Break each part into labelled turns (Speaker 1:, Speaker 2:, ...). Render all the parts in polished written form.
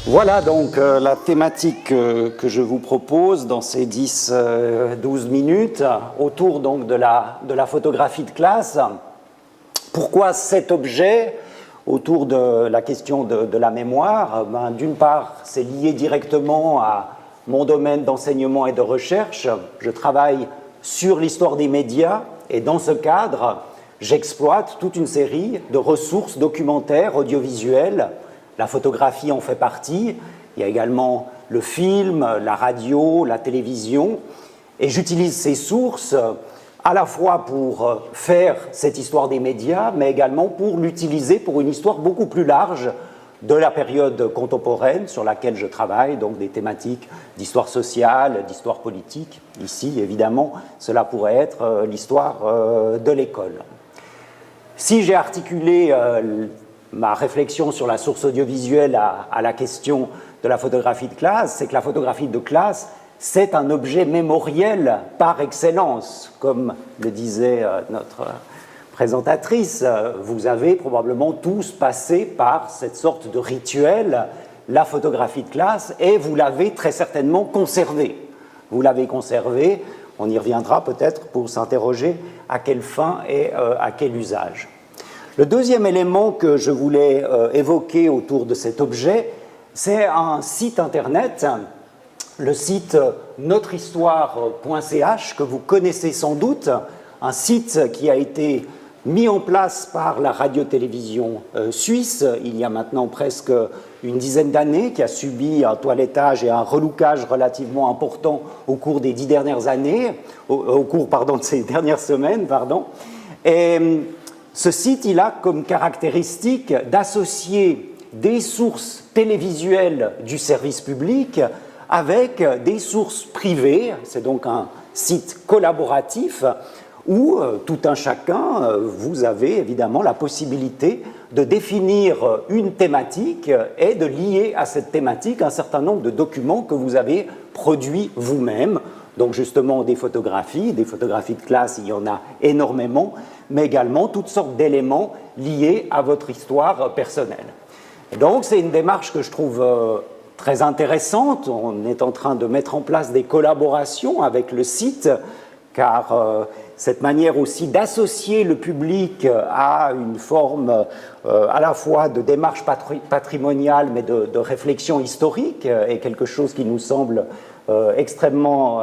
Speaker 1: Voilà donc la thématique que je vous propose dans ces 10-12 minutes autour donc de la photographie de classe. Pourquoi cet objet autour de la question de la mémoire? D'une part, c'est lié directement à mon domaine d'enseignement et de recherche. Je travaille sur l'histoire des médias et dans ce cadre, j'exploite toute une série de ressources documentaires, audiovisuelles. La photographie en fait partie, il y a également le film, la radio, la télévision, et j'utilise ces sources à la fois pour faire cette histoire des médias, mais également pour l'utiliser pour une histoire beaucoup plus large de la période contemporaine sur laquelle je travaille, donc des thématiques d'histoire sociale, d'histoire politique. Ici, évidemment, cela pourrait être l'histoire de l'école. Si j'ai articulé ma réflexion sur la source audiovisuelle à la question de la photographie de classe, c'est que la photographie de classe, c'est un objet mémoriel par excellence. Comme le disait notre présentatrice, vous avez probablement tous passé par cette sorte de rituel, la photographie de classe, et vous l'avez très certainement conservée. Vous l'avez conservée, on y reviendra peut-être pour s'interroger à quelle fin et à quel usage. Le deuxième élément que je voulais évoquer autour de cet objet, c'est un site internet, le site notrehistoire.ch, que vous connaissez sans doute, un site qui a été mis en place par la radio-télévision suisse il y a maintenant presque une dizaine d'années, qui a subi un toilettage et un relookage relativement important au cours des 10 dernières années, au cours de ces dernières semaines, Et ce site, il a comme caractéristique d'associer des sources télévisuelles du service public avec des sources privées. C'est donc un site collaboratif où tout un chacun, vous avez évidemment la possibilité de définir une thématique et de lier à cette thématique un certain nombre de documents que vous avez produits vous-même. Donc justement des photographies de classe, il y en a énormément, mais également toutes sortes d'éléments liés à votre histoire personnelle. Et donc c'est une démarche que je trouve très intéressante. On est en train de mettre en place des collaborations avec le site, car cette manière aussi d'associer le public à une forme à la fois de démarche patrimoniale, mais de réflexion historique est quelque chose qui nous semble extrêmement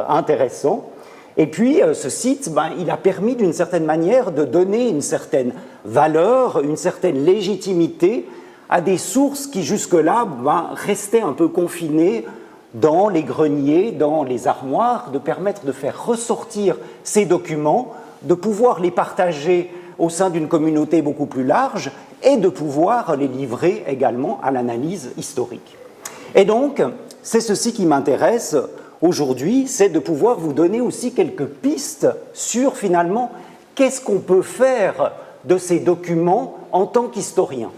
Speaker 1: intéressant. Et puis, ce site, il a permis d'une certaine manière de donner une certaine valeur, une certaine légitimité à des sources qui jusque-là restaient un peu confinées dans les greniers, dans les armoires, de permettre de faire ressortir ces documents, de pouvoir les partager au sein d'une communauté beaucoup plus large et de pouvoir les livrer également à l'analyse historique. Et donc, c'est ceci qui m'intéresse aujourd'hui, c'est de pouvoir vous donner aussi quelques pistes sur finalement qu'est-ce qu'on peut faire de ces documents en tant qu'historien.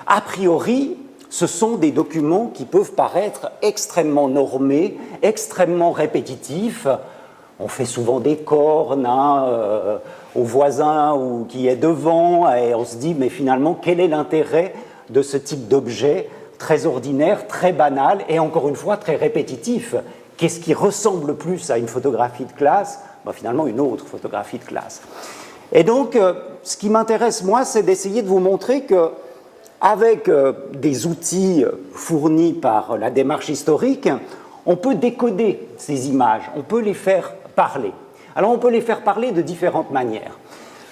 Speaker 1: A priori, ce sont des documents qui peuvent paraître extrêmement normés, extrêmement répétitifs. On fait souvent des cornes au voisin ou qui est devant et on se dit mais finalement quel est l'intérêt de ce type d'objet très ordinaire, très banal et encore une fois très répétitif. Qu'est-ce qui ressemble plus à une photographie de classe? Finalement une autre photographie de classe. Et donc ce qui m'intéresse moi c'est d'essayer de vous montrer que avec des outils fournis par la démarche historique, on peut décoder ces images, on peut les faire parler. Alors on peut les faire parler de différentes manières.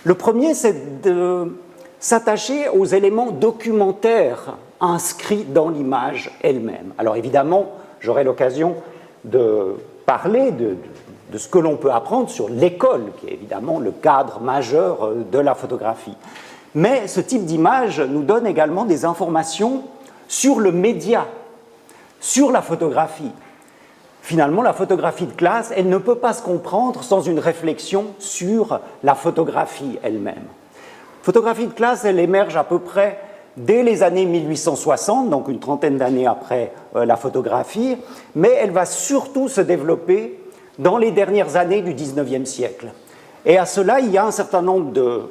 Speaker 1: Le premier, c'est de s'attacher aux éléments documentaires inscrits dans l'image elle-même. Alors évidemment, j'aurai l'occasion de parler de ce que l'on peut apprendre sur l'école, qui est évidemment le cadre majeur de la photographie. Mais ce type d'image nous donne également des informations sur le média, sur la photographie. Finalement, la photographie de classe, elle ne peut pas se comprendre sans une réflexion sur la photographie elle-même. La photographie de classe, elle émerge à peu près dès les années 1860, donc une trentaine d'années après la photographie, mais elle va surtout se développer dans les dernières années du XIXe siècle. Et à cela, il y a un certain nombre de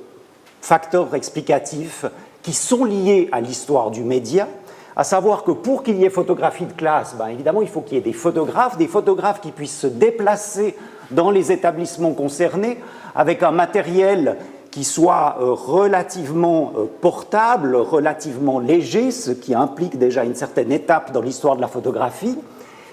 Speaker 1: facteurs explicatifs qui sont liés à l'histoire du média, à savoir que pour qu'il y ait photographie de classe, évidemment, il faut qu'il y ait des photographes qui puissent se déplacer dans les établissements concernés avec un matériel qui soit relativement portable, relativement léger, ce qui implique déjà une certaine étape dans l'histoire de la photographie.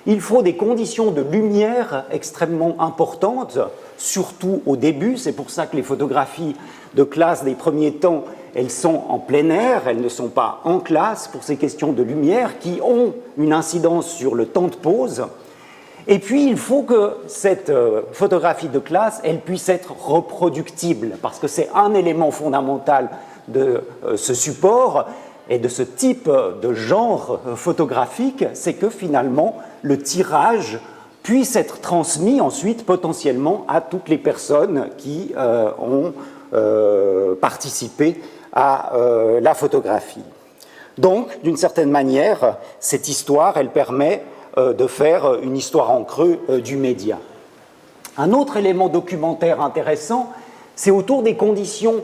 Speaker 1: Il faut des conditions de lumière extrêmement importantes, surtout au début. C'est pour ça que les photographies de classe des premiers temps, elles sont en plein air, elles ne sont pas en classe pour ces questions de lumière qui ont une incidence sur le temps de pose. Et puis, il faut que cette photographie de classe, elle puisse être reproductible, parce que c'est un élément fondamental de ce support et de ce type de genre photographique, c'est que finalement, le tirage puisse être transmis ensuite potentiellement à toutes les personnes qui ont participé à la photographie. Donc, d'une certaine manière, cette histoire, elle permet de faire une histoire en creux du média. Un autre élément documentaire intéressant, c'est autour des conditions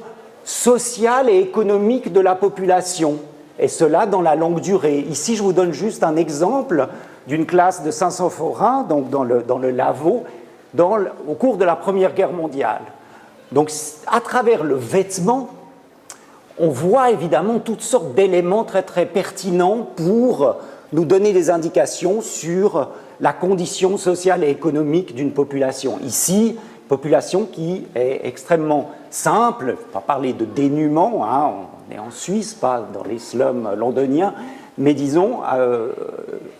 Speaker 1: sociales et économiques de la population, et cela dans la longue durée. Ici, je vous donne juste un exemple d'une classe de Saint-Symphorien, donc dans le Lavaux, au cours de la Première Guerre mondiale. Donc, à travers le vêtement, on voit évidemment toutes sortes d'éléments très très pertinents pour nous donner des indications sur la condition sociale et économique d'une population. Ici, population qui est extrêmement simple, je ne vais pas parler de dénuement, hein, on est en Suisse, pas dans les slums londoniens, mais disons,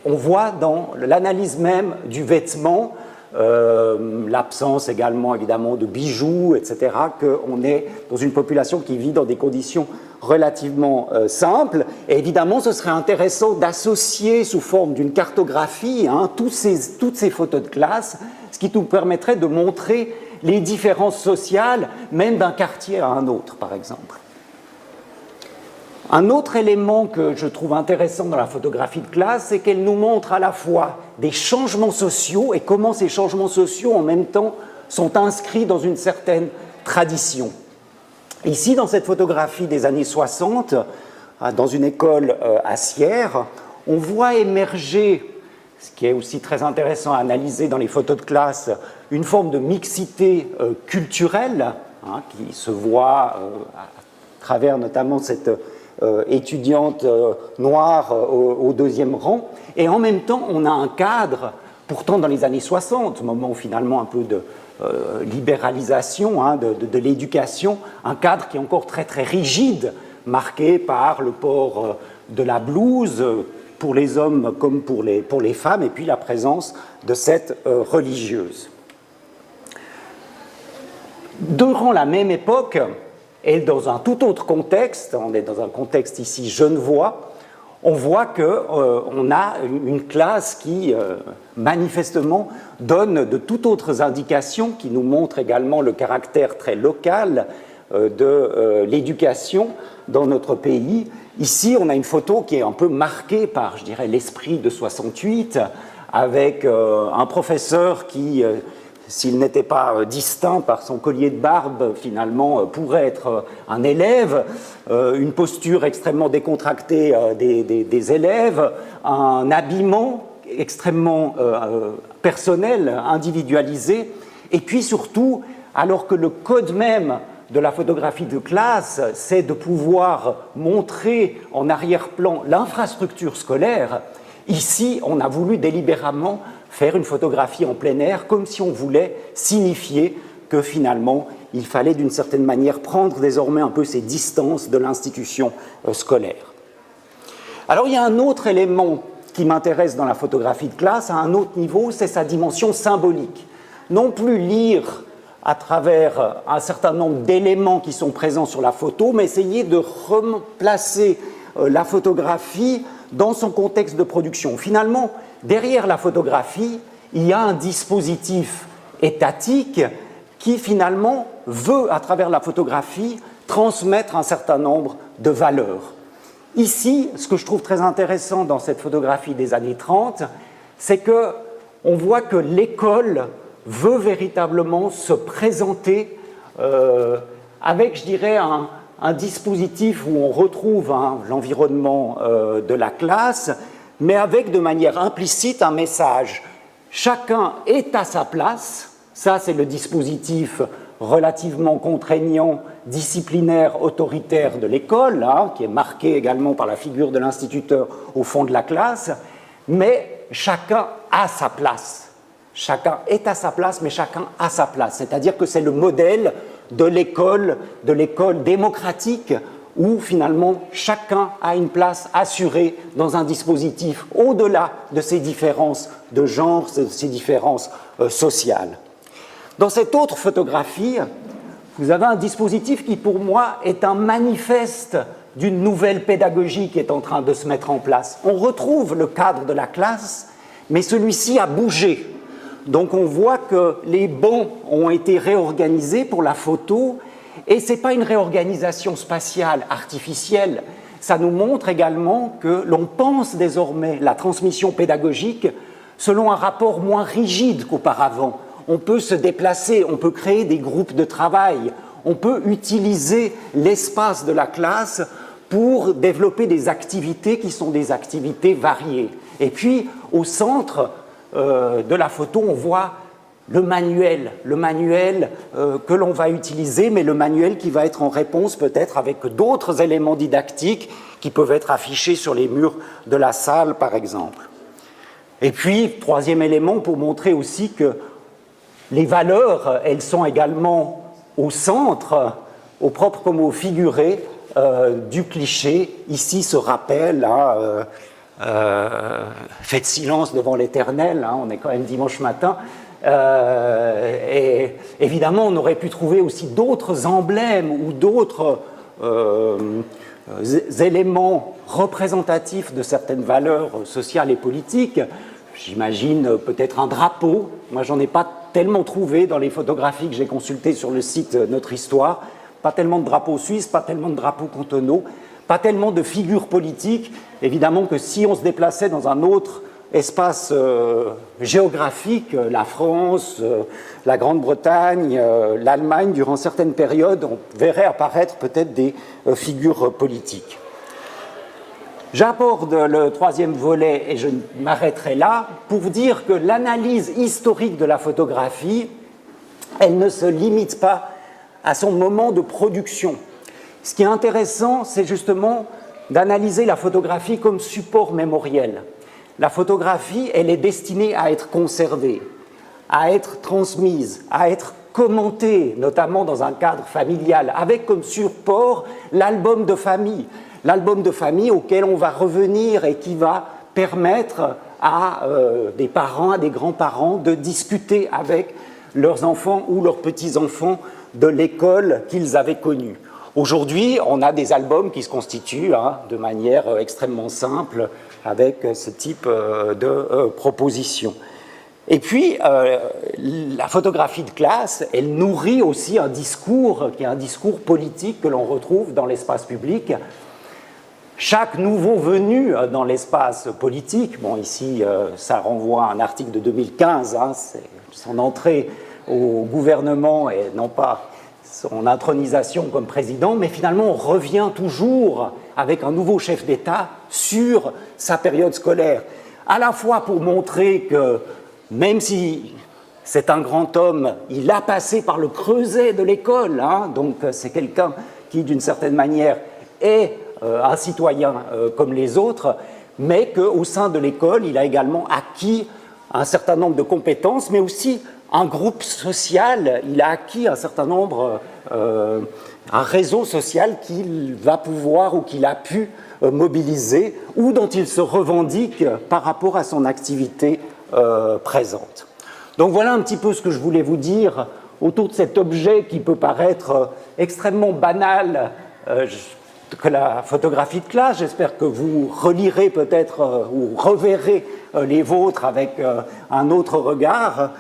Speaker 1: on voit dans l'analyse même du vêtement, l'absence également évidemment de bijoux, etc., qu'on est dans une population qui vit dans des conditions relativement simples. Et évidemment, ce serait intéressant d'associer sous forme d'une cartographie toutes ces photos de classe, ce qui nous permettrait de montrer les différences sociales, même d'un quartier à un autre, par exemple. Un autre élément que je trouve intéressant dans la photographie de classe, c'est qu'elle nous montre à la fois des changements sociaux et comment ces changements sociaux, en même temps, sont inscrits dans une certaine tradition. Ici, dans cette photographie des années 60, dans une école à Sierre, on voit émerger, ce qui est aussi très intéressant à analyser dans les photos de classe, une forme de mixité culturelle qui se voit à travers notamment cette étudiante noire au deuxième rang, et en même temps on a un cadre, pourtant dans les années 60, moment où finalement un peu de libéralisation de l'éducation, un cadre qui est encore très très rigide, marqué par le port de la blouse pour les hommes comme pour les femmes, et puis la présence de cette religieuse. Durant la même époque, et dans un tout autre contexte, on est dans un contexte ici genevois, on voit qu'on a une classe qui manifestement donne de toutes autres indications, qui nous montrent également le caractère très local de l'éducation dans notre pays. Ici, on a une photo qui est un peu marquée par, je dirais, l'esprit de 68, avec un professeur qui, s'il n'était pas distinct par son collier de barbe, finalement, pourrait être un élève, une posture extrêmement décontractée des élèves, un habillement extrêmement personnel, individualisé, et puis surtout, alors que le code même de la photographie de classe, c'est de pouvoir montrer en arrière-plan l'infrastructure scolaire, ici, on a voulu délibérément faire une photographie en plein air, comme si on voulait signifier que finalement, il fallait d'une certaine manière prendre désormais un peu ces distances de l'institution scolaire. Alors il y a un autre élément qui m'intéresse dans la photographie de classe, à un autre niveau, c'est sa dimension symbolique. Non plus lire à travers un certain nombre d'éléments qui sont présents sur la photo, mais essayer de replacer la photographie dans son contexte de production. Finalement, derrière la photographie, il y a un dispositif étatique qui finalement veut, à travers la photographie, transmettre un certain nombre de valeurs. Ici, ce que je trouve très intéressant dans cette photographie des années 30, c'est qu'on voit que l'école veut véritablement se présenter avec, je dirais, un dispositif où on retrouve l'environnement de la classe, mais avec de manière implicite un message. Chacun est à sa place, ça c'est le dispositif relativement contraignant, disciplinaire, autoritaire de l'école, qui est marqué également par la figure de l'instituteur au fond de la classe, mais chacun a sa place. Chacun est à sa place, mais chacun a sa place. C'est-à-dire que c'est le modèle de l'école démocratique où finalement chacun a une place assurée dans un dispositif au-delà de ces différences de genre, de ces différences sociales. Dans cette autre photographie, vous avez un dispositif qui, pour moi, est un manifeste d'une nouvelle pédagogie qui est en train de se mettre en place. On retrouve le cadre de la classe, mais celui-ci a bougé. Donc on voit que les bancs ont été réorganisés pour la photo, et ce n'est pas une réorganisation spatiale, artificielle. Ça nous montre également que l'on pense désormais la transmission pédagogique selon un rapport moins rigide qu'auparavant. On peut se déplacer, on peut créer des groupes de travail, on peut utiliser l'espace de la classe pour développer des activités qui sont des activités variées. Et puis, au centre de la photo, on voit le manuel que l'on va utiliser, mais le manuel qui va être en réponse peut-être avec d'autres éléments didactiques qui peuvent être affichés sur les murs de la salle, par exemple. Et puis, troisième élément, pour montrer aussi que les valeurs, elles sont également au centre, au propre comme au figuré, du cliché. Ici, ce rappel, faites silence devant l'Éternel, on est quand même dimanche matin. Et évidemment, on aurait pu trouver aussi d'autres emblèmes ou d'autres éléments représentatifs de certaines valeurs sociales et politiques. J'imagine peut-être un drapeau. Moi, j'en ai pas tellement trouvé dans les photographies que j'ai consultées sur le site Notre Histoire. Pas tellement de drapeaux suisses, pas tellement de drapeaux cantonaux, pas tellement de figures politiques. Évidemment que si on se déplaçait dans un autre espace géographique, la France, la Grande-Bretagne, l'Allemagne, durant certaines périodes, on verrait apparaître peut-être des figures politiques. J'aborde le troisième volet et je m'arrêterai là pour dire que l'analyse historique de la photographie, elle ne se limite pas à son moment de production. Ce qui est intéressant, c'est justement d'analyser la photographie comme support mémoriel. La photographie, elle est destinée à être conservée, à être transmise, à être commentée, notamment dans un cadre familial, avec comme support l'album de famille auquel on va revenir et qui va permettre à des parents, à des grands-parents de discuter avec leurs enfants ou leurs petits-enfants de l'école qu'ils avaient connue. Aujourd'hui, on a des albums qui se constituent de manière extrêmement simple avec ce type de propositions. Et puis, la photographie de classe, elle nourrit aussi un discours qui est un discours politique que l'on retrouve dans l'espace public. Chaque nouveau venu dans l'espace politique, bon ici ça renvoie à un article de 2015, c'est son entrée au gouvernement et non pas son intronisation comme président, mais finalement on revient toujours avec un nouveau chef d'État sur sa période scolaire, à la fois pour montrer que même si c'est un grand homme, il a passé par le creuset de l'école, donc c'est quelqu'un qui d'une certaine manière est un citoyen comme les autres, mais qu'au sein de l'école, il a également acquis un certain nombre de compétences, mais aussi un groupe social, il a acquis un certain nombre, un réseau social qu'il va pouvoir ou qu'il a pu mobiliser ou dont il se revendique par rapport à son activité présente. Donc voilà un petit peu ce que je voulais vous dire autour de cet objet qui peut paraître extrêmement banal, que la photographie de classe. J'espère que vous relirez peut-être ou reverrez les vôtres avec un autre regard,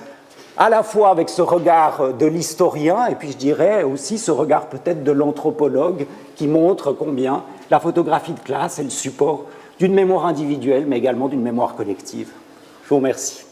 Speaker 1: à la fois avec ce regard de l'historien et puis je dirais aussi ce regard peut-être de l'anthropologue qui montre combien la photographie de classe est le support d'une mémoire individuelle, mais également d'une mémoire collective. Je vous remercie.